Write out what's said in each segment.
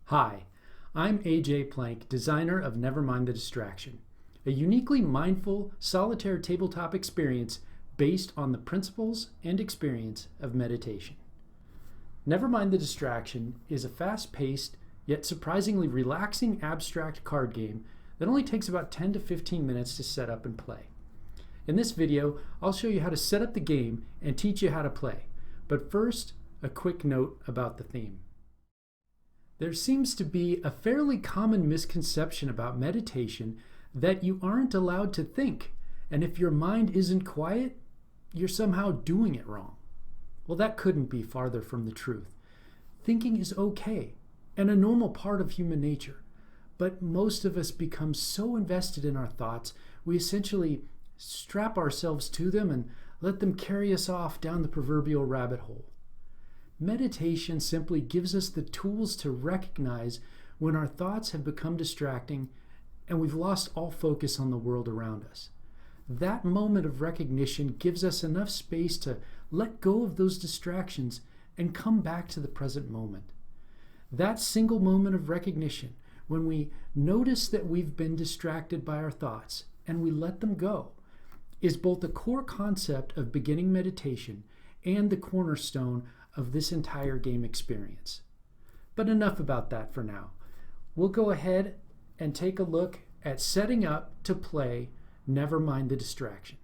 Hi, I'm AJ Plank, designer of Nevermind The Distraction, a uniquely mindful, solitaire tabletop experience based on the principles and experience of meditation. Nevermind The Distraction is a fast-paced, yet surprisingly relaxing abstract card game that only takes about 10 to 15 minutes to set up and play. In this video, I'll show you how to set up the game and teach you how to play. But first, a quick note about the theme. There seems to be a fairly common misconception about meditation that you aren't allowed to think, and if your mind isn't quiet, you're somehow doing it wrong. Well, that couldn't be farther from the truth. Thinking is okay and a normal part of human nature, but most of us become so invested in our thoughts, we essentially strap ourselves to them and let them carry us off down the proverbial rabbit hole. Meditation simply gives us the tools to recognize when our thoughts have become distracting and we've lost all focus on the world around us. That moment of recognition gives us enough space to let go of those distractions and come back to the present moment. That single moment of recognition, when we notice that we've been distracted by our thoughts and we let them go, is both the core concept of beginning meditation and the cornerstone of this entire game experience. But enough about that for now. We'll go ahead and take a look at setting up to play Nevermind the Distraction.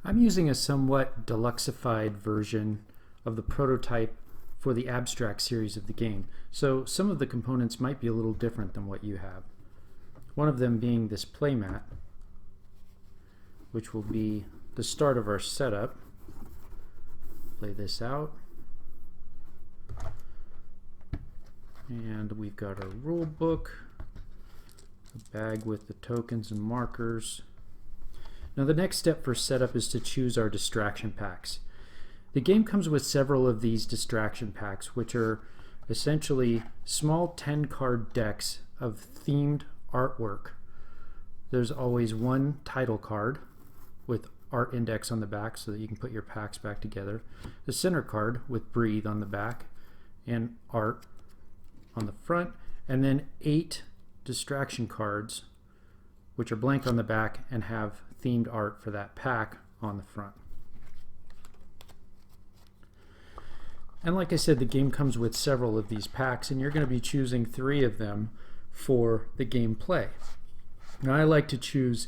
I'm using a somewhat deluxeified version of the prototype for the abstract series of the game, so some of the components might be a little different than what you have. One of them being this playmat, which will be the start of our setup. Play this out. And we've got our rule book, a bag with the tokens and markers. Now the next step for setup is to choose our distraction packs. The game comes with several of these distraction packs, which are essentially small 10-card decks of themed artwork. There's always one title card with art index on the back so that you can put your packs back together. The center card with breathe on the back and art on the front, and then 8 distraction cards which are blank on the back and have themed art for that pack on the front. And like I said, the game comes with several of these packs, and you're going to be choosing 3 of them for the gameplay. Now I like to choose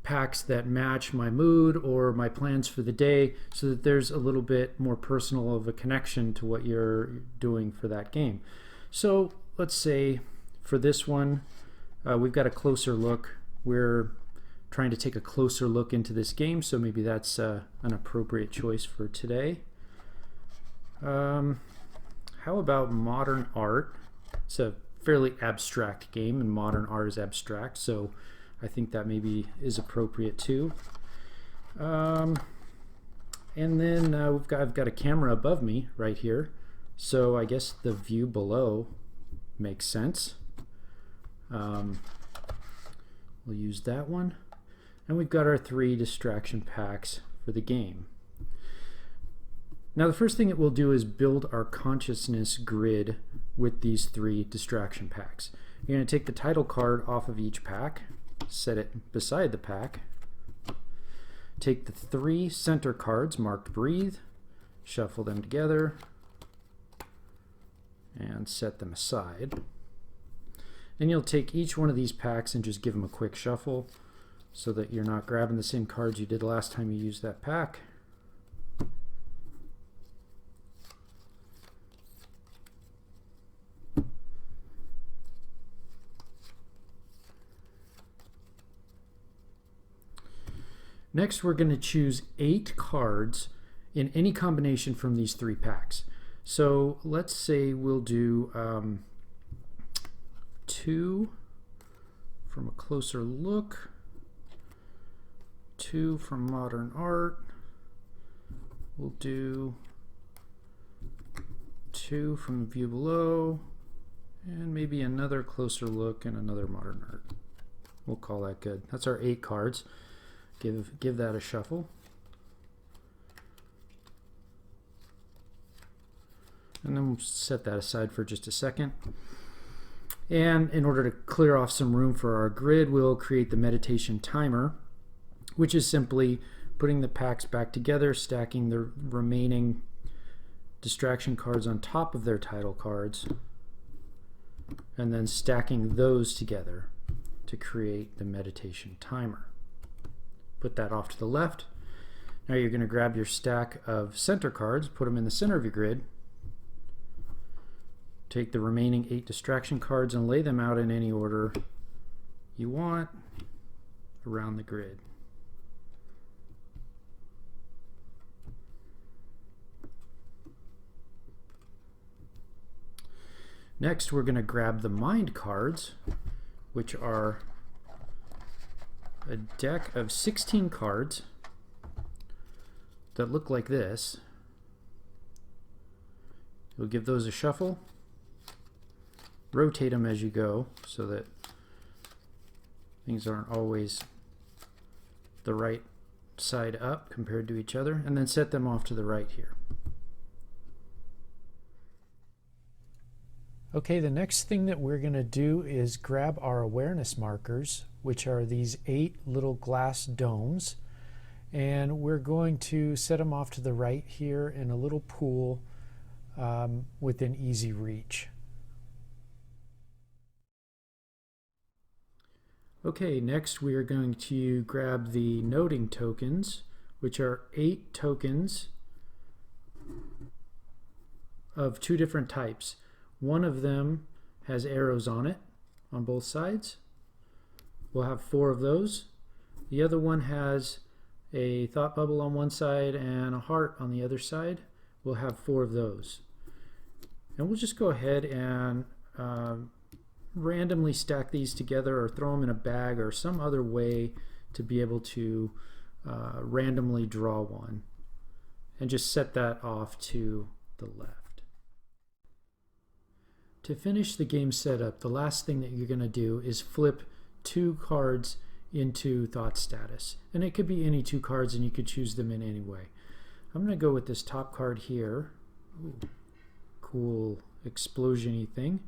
packs that match my mood or my plans for the day so that there's a little bit more personal of a connection to what you're doing for that game. So let's say for this one, we've got a closer look. We're trying to take a closer look into this game, so maybe that's an appropriate choice for today. How about modern art? It's a fairly abstract game, and modern art is abstract, so I think that maybe is appropriate too. And then I've got a camera above me right here, so I guess the view below makes sense. We'll use that one. And we've got our 3 distraction packs for the game. Now the first thing that we'll do is build our consciousness grid with these 3 distraction packs. You're going to take the title card off of each pack, set it beside the pack, take the 3 center cards marked breathe, shuffle them together, and set them aside. Then you'll take each one of these packs and just give them a quick shuffle so that you're not grabbing the same cards you did last time you used that pack. Next, we're going to choose 8 cards in any combination from these 3 packs. So let's say we'll do 2 from a closer look, 2 from modern art. We'll do 2 from the view below, and maybe another closer look and another modern art. We'll call that good. That's our 8 cards. Give that a shuffle. And then we'll set that aside for just a second. And in order to clear off some room for our grid, we'll create the meditation timer, which is simply putting the packs back together, stacking the remaining distraction cards on top of their title cards, and then stacking those together to create the meditation timer. Put that off to the left. Now you're going to grab your stack of center cards, put them in the center of your grid, take the remaining 8 distraction cards and lay them out in any order you want around the grid. Next, we're going to grab the mind cards, which are a deck of 16 cards that look like this. You'll give those a shuffle, rotate them as you go so that things aren't always the right side up compared to each other, and then set them off to the right here. Okay, the next thing that we're going to do is grab our awareness markers, which are these 8 little glass domes, and we're going to set them off to the right here in a little pool within easy reach. Okay, next we are going to grab the noting tokens, which are 8 tokens of 2 different types. One of them has arrows on it on both sides. We'll have 4 of those. The other one has a thought bubble on one side and a heart on the other side. We'll have 4 of those. And we'll just go ahead and randomly stack these together or throw them in a bag or some other way to be able to randomly draw one. And just set that off to the left. To finish the game setup, the last thing that you're going to do is flip 2 cards into thought status. And it could be any 2 cards, and you could choose them in any way. I'm going to go with this top card here. Ooh, cool explosion-y thing.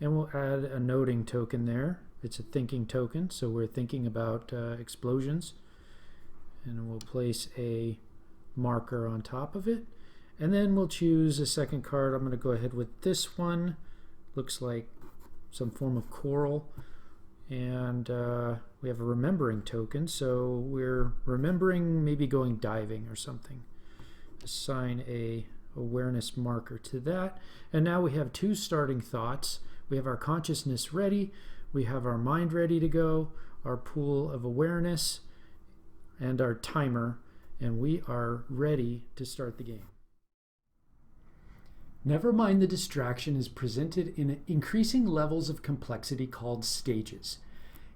And we'll add a noting token there. It's a thinking token, so we're thinking about explosions. And we'll place a marker on top of it. And then we'll choose a second card. I'm going to go ahead with this one. Looks like some form of coral, and we have a remembering token, so we're remembering maybe going diving or something. Assign a awareness marker to that, and now we have 2 starting thoughts. We have our consciousness ready, we have our mind ready to go, our pool of awareness, and our timer, and we are ready to start the game. Nevermind the Distraction is presented in increasing levels of complexity called stages.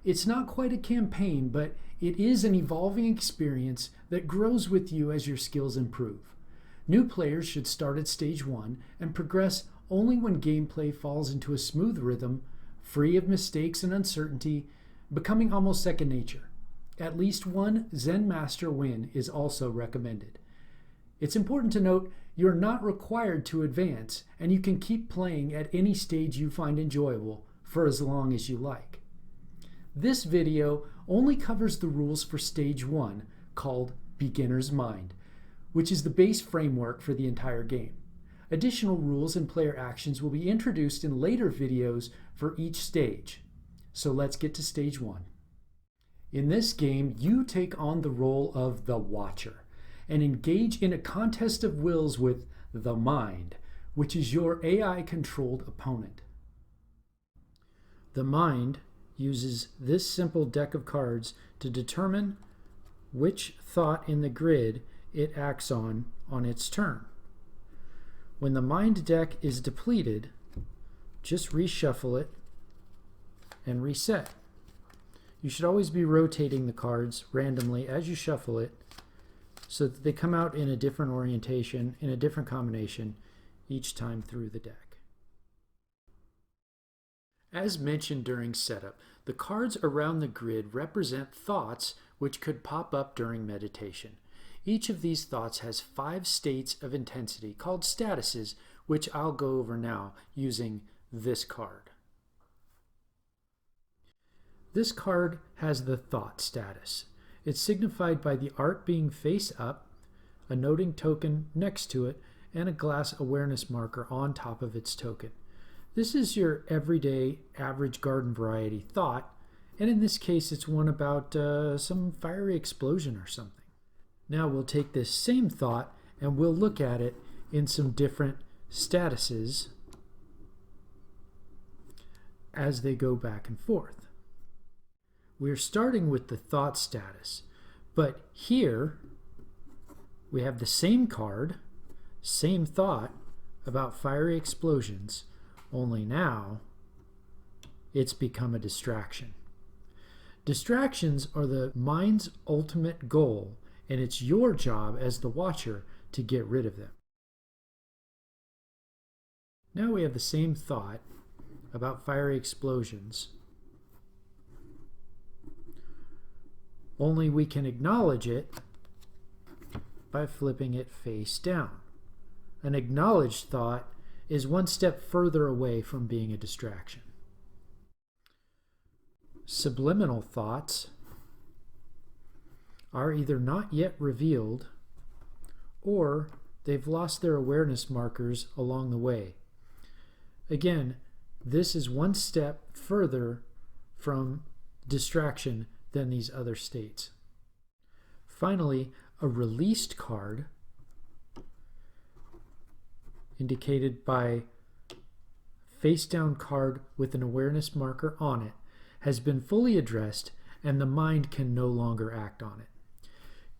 It's not quite a campaign, but it is an evolving experience that grows with you as your skills improve. New players should start at stage 1 and progress only when gameplay falls into a smooth rhythm, free of mistakes and uncertainty, becoming almost second nature. At least one Zen Master win is also recommended. It's important to note you're not required to advance, and you can keep playing at any stage you find enjoyable for as long as you like. This video only covers the rules for stage 1, called Beginner's Mind, which is the base framework for the entire game. Additional rules and player actions will be introduced in later videos for each stage. So let's get to stage 1. In this game, you take on the role of the Watcher and engage in a contest of wills with the Mind, which is your AI-controlled opponent. The Mind uses this simple deck of cards to determine which thought in the grid it acts on its turn. When the Mind deck is depleted, just reshuffle it and reset. You should always be rotating the cards randomly as you shuffle it, so that they come out in a different orientation, in a different combination, each time through the deck. As mentioned during setup, the cards around the grid represent thoughts which could pop up during meditation. Each of these thoughts has 5 states of intensity, called statuses, which I'll go over now using this card. This card has the thought status. It's signified by the art being face up, a noting token next to it, and a glass awareness marker on top of its token. This is your everyday average garden variety thought, and in this case it's one about some fiery explosion or something. Now we'll take this same thought and we'll look at it in some different statuses as they go back and forth. We're starting with the thought status, but here we have the same card, same thought about fiery explosions, only now it's become a distraction. Distractions are the mind's ultimate goal, and it's your job as the watcher to get rid of them. Now we have the same thought about fiery explosions, only we can acknowledge it by flipping it face down. An acknowledged thought is one step further away from being a distraction. Subliminal thoughts are either not yet revealed or they've lost their awareness markers along the way. Again, this is one step further from distraction than these other states. Finally, a released card, indicated by face down card with an awareness marker on it, has been fully addressed and the mind can no longer act on it.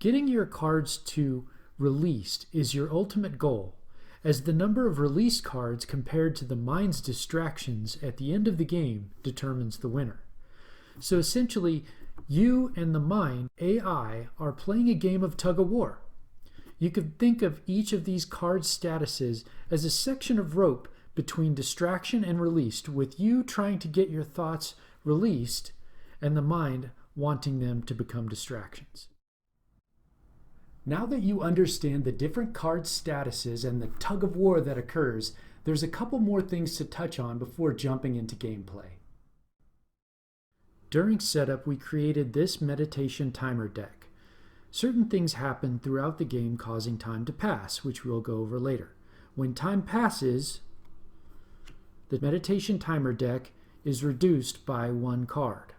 Getting your cards to released is your ultimate goal, as the number of released cards compared to the mind's distractions at the end of the game determines the winner. So essentially, you and the mind, AI, are playing a game of tug-of-war. You could think of each of these card statuses as a section of rope between distraction and released, with you trying to get your thoughts released and the mind wanting them to become distractions. Now that you understand the different card statuses and the tug-of-war that occurs, there's a couple more things to touch on before jumping into gameplay. During setup, we created this meditation timer deck. Certain things happen throughout the game causing time to pass, which we'll go over later. When time passes, the meditation timer deck is reduced by one card.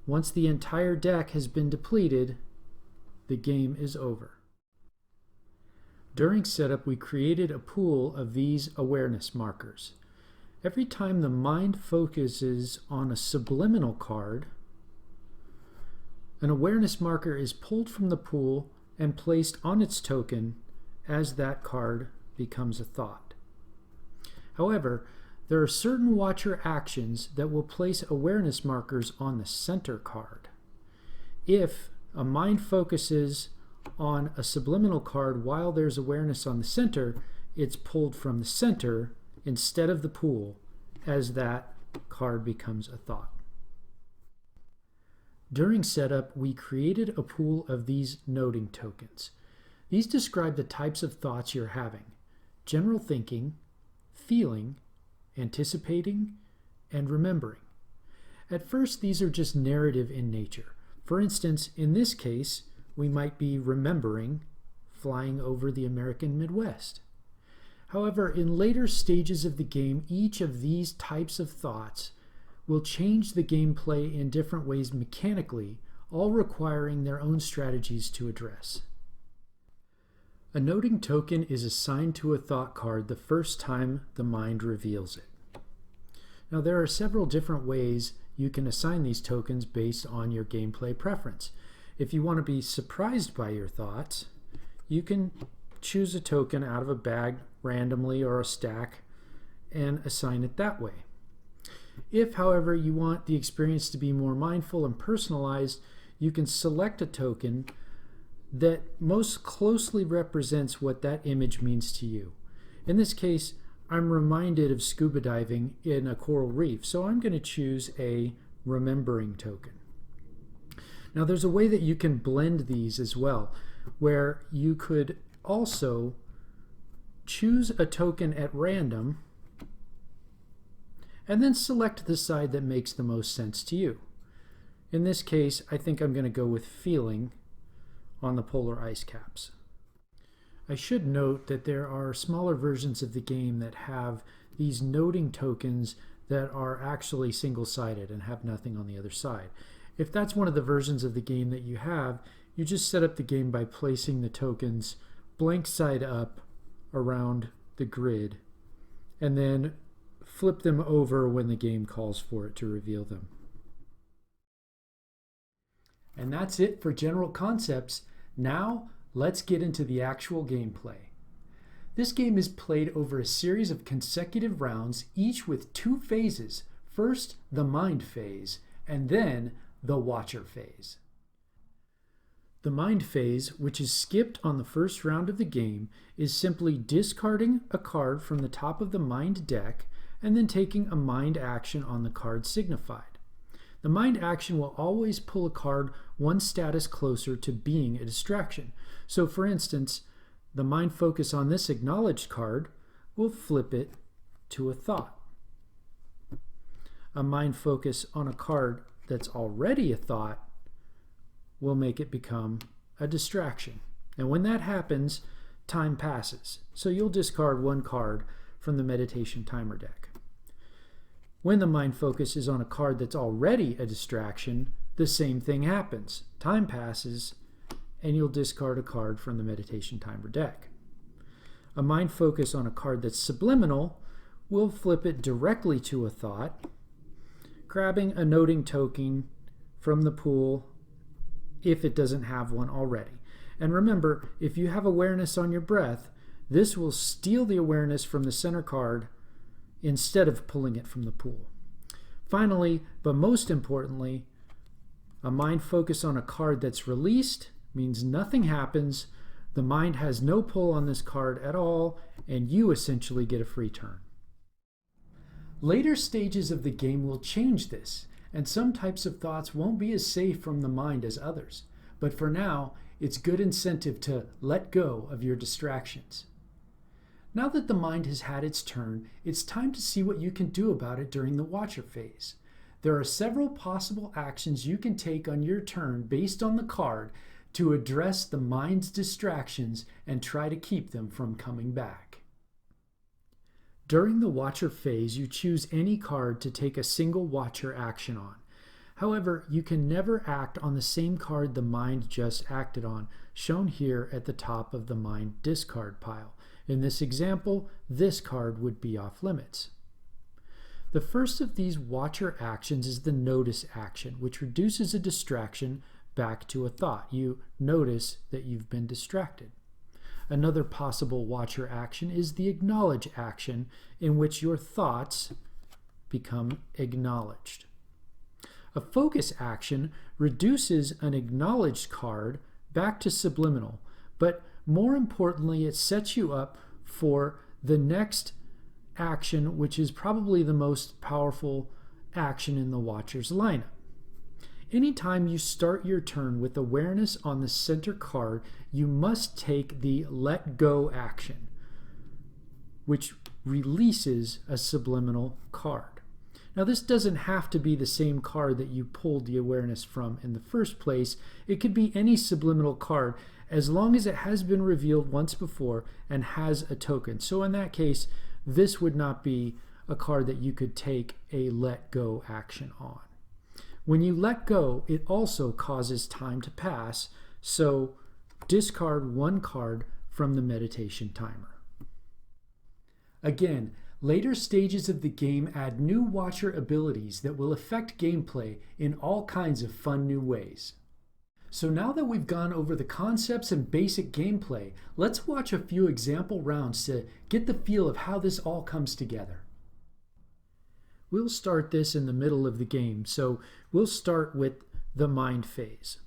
Once the entire deck has been depleted, the game is over. During setup, we created a pool of these awareness markers. Every time the mind focuses on a subliminal card, an awareness marker is pulled from the pool and placed on its token as that card becomes a thought. However, there are certain watcher actions that will place awareness markers on the center card. If a mind focuses on a subliminal card while there's awareness on the center, it's pulled from the center instead of the pool as that card becomes a thought. During setup, we created a pool of these noting tokens. These describe the types of thoughts you're having: general thinking, feeling, anticipating, and remembering. At first, these are just narrative in nature. For instance, in this case, we might be remembering flying over the American Midwest. However, in later stages of the game, each of these types of thoughts will change the gameplay in different ways mechanically, all requiring their own strategies to address. A noting token is assigned to a thought card the first time the mind reveals it. Now, there are several different ways you can assign these tokens based on your gameplay preference. If you want to be surprised by your thoughts, you can choose a token out of a bag randomly or a stack and assign it that way. If, however, you want the experience to be more mindful and personalized, you can select a token that most closely represents what that image means to you. In this case, I'm reminded of scuba diving in a coral reef, so I'm going to choose a remembering token. Now, there's a way that you can blend these as well, where you could also choose a token at random, and then select the side that makes the most sense to you. In this case, I think I'm going to go with feeling on the polar ice caps. I should note that there are smaller versions of the game that have these noting tokens that are actually single-sided and have nothing on the other side. If that's one of the versions of the game that you have, you just set up the game by placing the tokens blank side up around the grid and then flip them over when the game calls for it to reveal them. And that's it for general concepts. Now let's get into the actual gameplay. This game is played over a series of consecutive rounds, each with 2 phases. First, the mind phase, and then the watcher phase. The mind phase, which is skipped on the first round of the game, is simply discarding a card from the top of the mind deck and then taking a mind action on the card signified. The mind action will always pull a card one status closer to being a distraction. So for instance, the mind focus on this acknowledged card will flip it to a thought. A mind focus on a card that's already a thought will make it become a distraction. And when that happens, time passes. So you'll discard 1 card from the meditation timer deck. When the mind focus is on a card that's already a distraction, the same thing happens. Time passes, and you'll discard a card from the meditation timer deck. A mind focus on a card that's subliminal will flip it directly to a thought, grabbing a noting token from the pool if it doesn't have one already. And remember, if you have awareness on your breath, this will steal the awareness from the center card instead of pulling it from the pool. Finally, but most importantly, a mind focus on a card that's released means nothing happens, the mind has no pull on this card at all, and you essentially get a free turn. Later stages of the game will change this, and some types of thoughts won't be as safe from the mind as others. But for now, it's good incentive to let go of your distractions. Now that the mind has had its turn, it's time to see what you can do about it during the watcher phase. There are several possible actions you can take on your turn based on the card to address the mind's distractions and try to keep them from coming back. During the watcher phase, you choose any card to take a single watcher action on. However, you can never act on the same card the mind just acted on, shown here at the top of the mind discard pile. In this example, this card would be off limits. The first of these watcher actions is the notice action, which reduces a distraction back to a thought. You notice that you've been distracted. Another possible watcher action is the acknowledge action, in which your thoughts become acknowledged. A focus action reduces an acknowledged card back to subliminal, but more importantly, it sets you up for the next action, which is probably the most powerful action in the watcher's lineup. Anytime you start your turn with awareness on the center card, you must take the let go action, which releases a subliminal card. Now, this doesn't have to be the same card that you pulled the awareness from in the first place. It could be any subliminal card as long as it has been revealed once before and has a token. So in that case, this would not be a card that you could take a let go action on. When you let go, it also causes time to pass, so discard 1 card from the meditation timer. Again, later stages of the game add new watcher abilities that will affect gameplay in all kinds of fun new ways. So now that we've gone over the concepts and basic gameplay, let's watch a few example rounds to get the feel of how this all comes together. We'll start this in the middle of the game, so we'll start with the mind phase.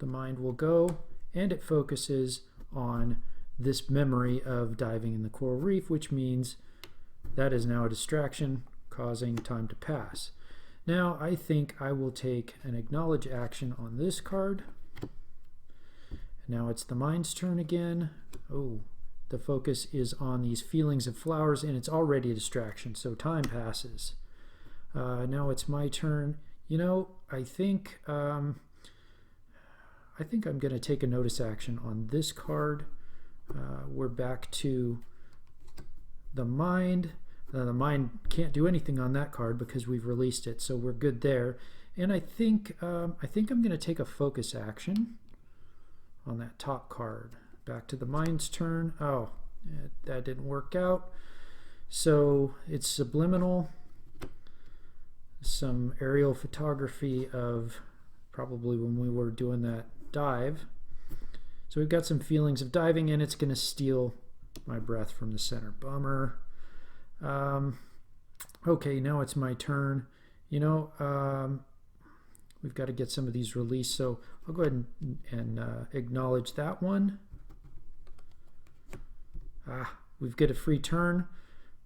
The mind will go, and it focuses on this memory of diving in the coral reef, which means that is now a distraction, causing time to pass. Now I think I will take an acknowledge action on this card. Now it's the mind's turn again. Oh, The focus is on these feelings of flowers, and it's already a distraction, so time passes. Now it's my turn. You know, I think I'm going to take a notice action on this card. We're back to the mind. The mind can't do anything on that card because we've released it, so we're good there. And I think I'm going to take a focus action on that top card. Back to the mind's turn. Oh, that didn't work out. So it's subliminal. Some aerial photography of probably when we were doing that dive. So we've got some feelings of diving, and it's going to steal my breath from the center. Bummer. Okay, now it's my turn. You know, we've got to get some of these released, so I'll go ahead and acknowledge that one. We've got a free turn.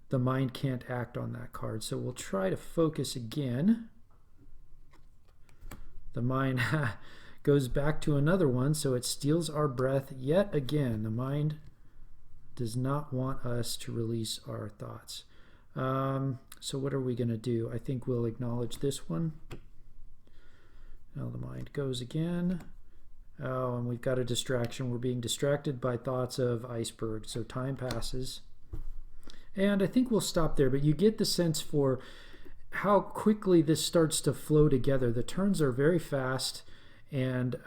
The mind can't act on that card, so we'll try to focus again. The mind goes back to another one, so it steals our breath yet again. The mind does not want us to release our thoughts. So what are we going to do? I think we'll acknowledge this one. Now the mind goes again. Oh, and we've got a distraction. We're being distracted by thoughts of iceberg, so time passes. And I think we'll stop there, but you get the sense for how quickly this starts to flow together. The turns are very fast and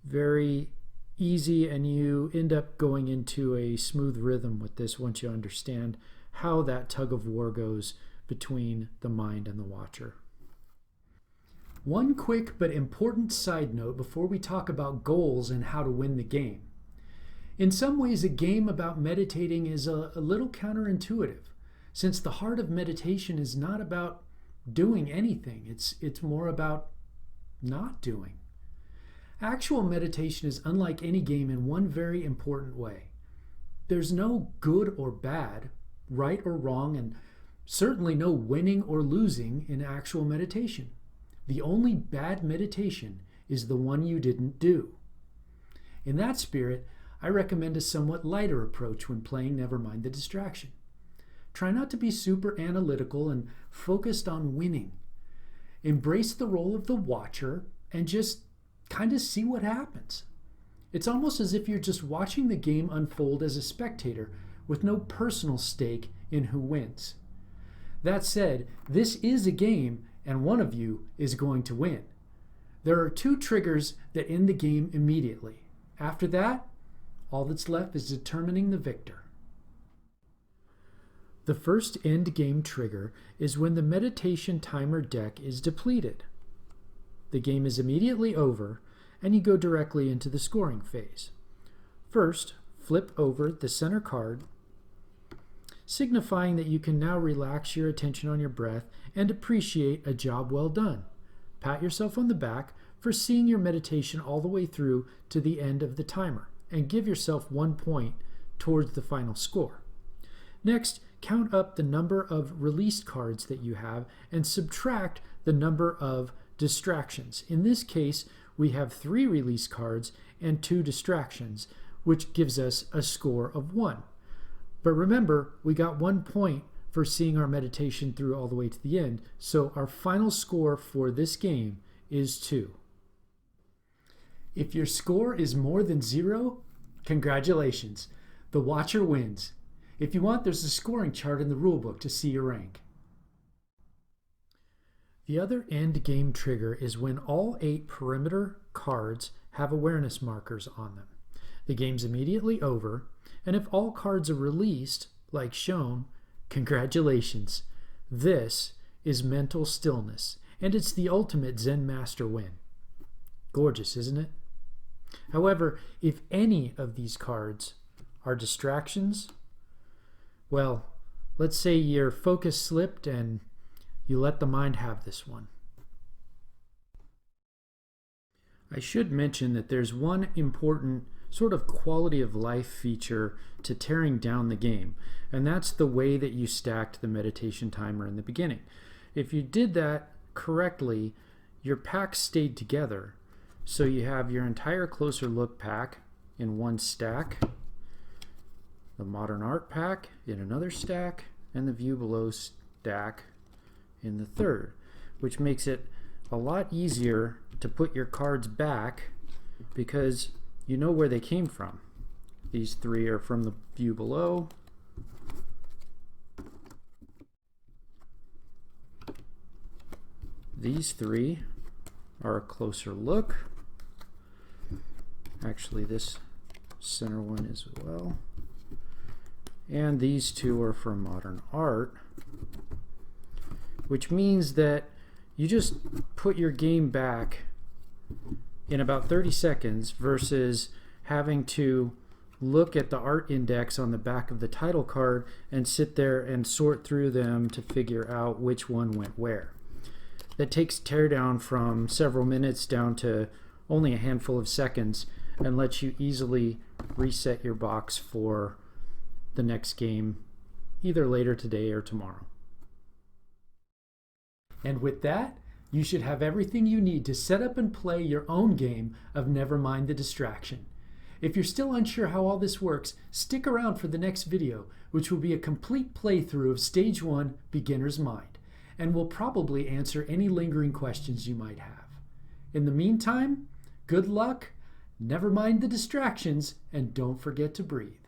very easy, and you end up going into a smooth rhythm with this once you understand how that tug of war goes between the mind and the watcher. One quick but important side note before we talk about goals and how to win the game. In some ways, a game about meditating is a little counterintuitive, since the heart of meditation is not about doing anything. It's more about not doing. Actual meditation is unlike any game in one very important way. There's no good or bad, right or wrong, and certainly no winning or losing in actual meditation. The only bad meditation is the one you didn't do. In that spirit, I recommend a somewhat lighter approach when playing Nevermind the Distraction. Try not to be super analytical and focused on winning. Embrace the role of the watcher and just kind of see what happens. It's almost as if you're just watching the game unfold as a spectator with no personal stake in who wins. That said, this is a game, and one of you is going to win. There are 2 triggers that end the game immediately. After that, all that's left is determining the victor. The first end game trigger is when the meditation timer deck is depleted. The game is immediately over, and you go directly into the scoring phase. First, flip over the center card, signifying that you can now relax your attention on your breath and appreciate a job well done. Pat yourself on the back for seeing your meditation all the way through to the end of the timer, and give yourself 1 point towards the final score. Next, count up the number of released cards that you have and subtract the number of distractions. In this case, we have 3 release cards and 2 distractions, which gives us a score of 1. But remember, we got 1 point for seeing our meditation through all the way to the end, so our final score for this game is 2. If your score is more than 0, congratulations. The watcher wins. If you want, there's a scoring chart in the rulebook to see your rank. The other end game trigger is when all 8 perimeter cards have awareness markers on them. The game's immediately over, and if all cards are released, like shown, congratulations. This is mental stillness, and it's the ultimate Zen master win. Gorgeous, isn't it? However, if any of these cards are distractions, well, let's say your focus slipped and you let the mind have this one. I should mention that there's one important sort of quality of life feature to tearing down the game, and that's the way that you stacked the meditation timer in the beginning. If you did that correctly, your packs stayed together. So you have your entire closer look pack in one stack, the modern art pack in another stack, and the view below stack in the third, which makes it a lot easier to put your cards back because you know where they came from. These three are from the view below. These three are a closer look. Actually, this center one as well. And these two are from modern art, which means that you just put your game back in about 30 seconds versus having to look at the art index on the back of the title card and sit there and sort through them to figure out which one went where. That takes teardown from several minutes down to only a handful of seconds and lets you easily reset your box for the next game either later today or tomorrow. And with that, you should have everything you need to set up and play your own game of Nevermind the Distraction. If you're still unsure how all this works, stick around for the next video, which will be a complete playthrough of Stage 1 Beginner's Mind, and will probably answer any lingering questions you might have. In the meantime, good luck, never mind the distractions, and don't forget to breathe.